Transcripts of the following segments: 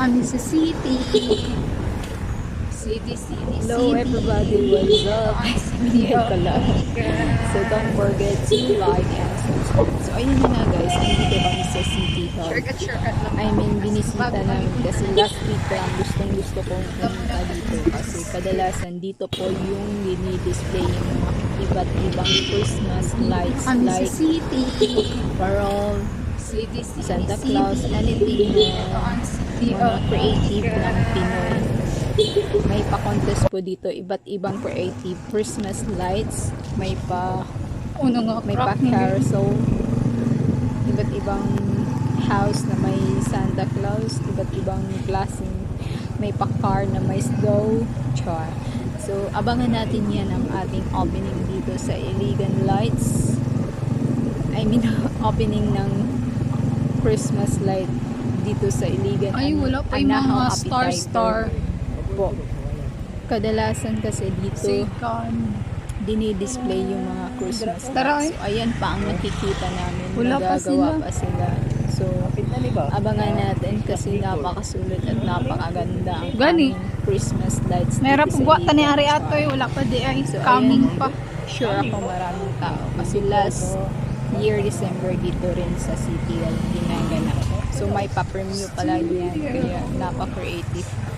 kami sa city. City. Hello everybody, what's up? Hindi pala. So don't forget to like and subscribe. So ayun na guys, nandito kami sa City Hall. Shortcut lang. I mean, binisita namin kasi last week lang gusto kong pumunta dito kasi kadalasan dito po yung dinidisplay yung mga iba't ibang Christmas lights Kami sa like city. Parol, City. Santa Claus, anything na mga creative ng Pinoy. May pa-contest po dito, iba't ibang creative Christmas lights, may pa carousel, iba't ibang house na may Santa Claus, iba't ibang klaseng may pa-car na may snow, char. So abangan natin yan ang ating opening dito sa Iligan Lights. I mean, opening ng Christmas light dito sa Iligan. Ay, wala pa yung Anahaw mga star. po. Kadalasan kasi dito Second. dinidisplay yung mga Christmas Tara, lights. So ayan pa ang nakikita namin. Wala pa Nagagawa sila. pa sila. So abangan natin kasi napakasulit at napakaganda ang Gani. aming Christmas lights. Meron dito po sa buwatan ni Iligan. Ari Ato wala pa di ay So, coming ayan. pa. Sure ako maraming tao. Kasi last year December dito rin sa City Hall ginaganap. So may pa-premiere pala yan. Kaya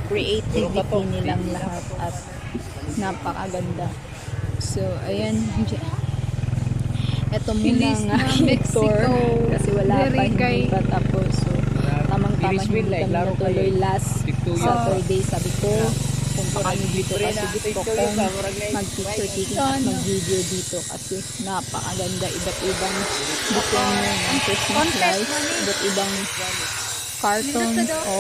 creativity nilang lahat at napakaganda. So ayan. Ito muna Feliz ang na aking Mexico. tour kasi wala pa, Very hindi kay- pa tapos. So tamang-tama hindi kami natuloy last Saturday. Sabi ko punta kami dito kasi gusto kong mag-picture taking at mag-video dito kasi napakaganda. Iba't ibang design ng Christmas lights, iba't ibang cartons o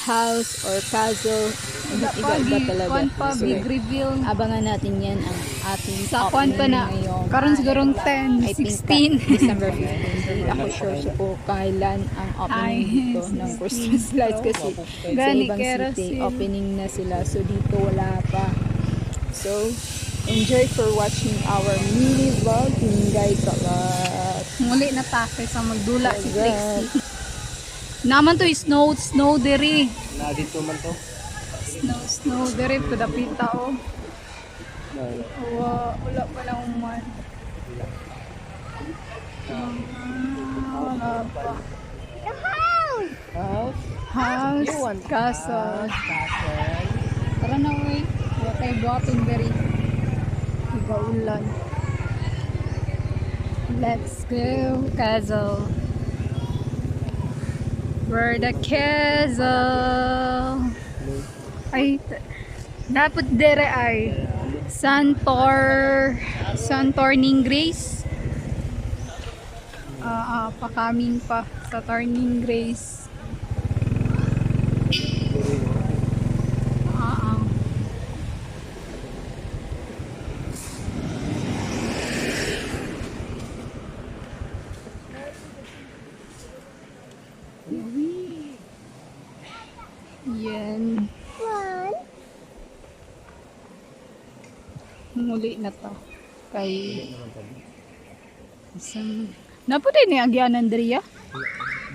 house or puzzle, iba talaga. Kwan pa, So, big reveal. abangan natin yan ang ating Sa kwan pa na. ngayon. Karon sigurong 10, I think 16. December 15. Hindi ako sure po kailan ang opening Ay, dito ng Christmas lights kasi sa Gani, ibang city kerosene. opening na sila. So dito wala pa. So enjoy for watching our mini vlog. Hinggay kalat. Muli na ta sa magdula si Trixie. Naman to snow diri. Na dito man to. Snow diri pudapita o. Wala pa lang uman. Wala pa. House. Castle. Tara na uy. Wala tayo buhaton diri. Igaulan. Let's go, Castle. Where the castle. Ay, dapat dere ay Santorning Grace. Pa-coming pa sa Turning Grace. Yan. Muli na to. Kay isang naputi ni agyan Andrea.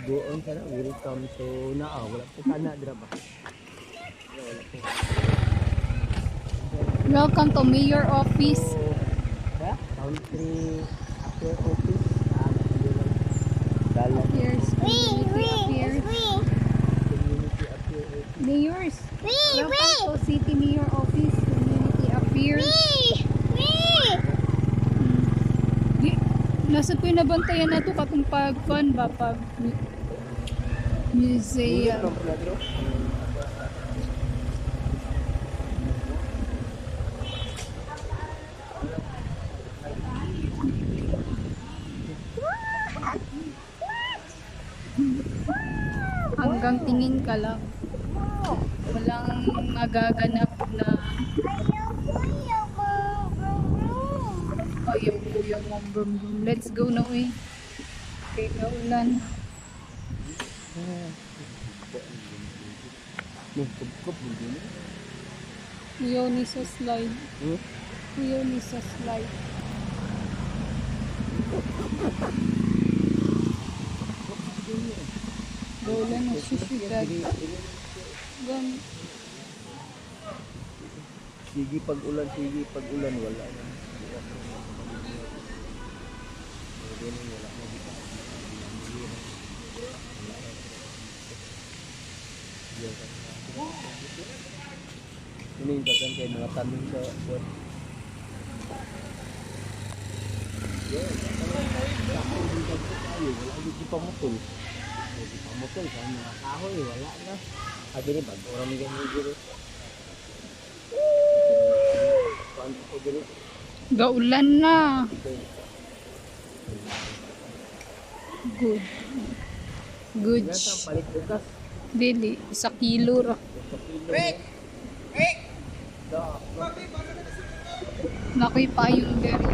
Doon ka na, welcome. So, wala po sana, dira ba? Welcome to Mayor Office. Country after office. Dalan. Here's community affairs. Community after office. Mayors. Welcome to City Mayor Office. Community affairs. Nasa ko yung nabantayan na ito katong pag-fun ba? Pag museum. Hanggang tingin ka lang. Walang magaganap na ayaw mong brum brum. Let's go na uy. Okay, kaulan. Ayaw ni sa slide. Ayaw ni sa slide. Go Ulan na siya. Gan. Sige pag ulan, wala na. Ini yung tagan kayo mga tanim sa buwan. Wala dito pamukol. Hindi pamukol sa mga kahoy, wala na. Sabi ni bag, orang mga ganyan dito. Paano ko dito? Gaulan na. Good. Good. Yan, palit bukas. Dili, 1 kilo ra. Nakoy payong dere.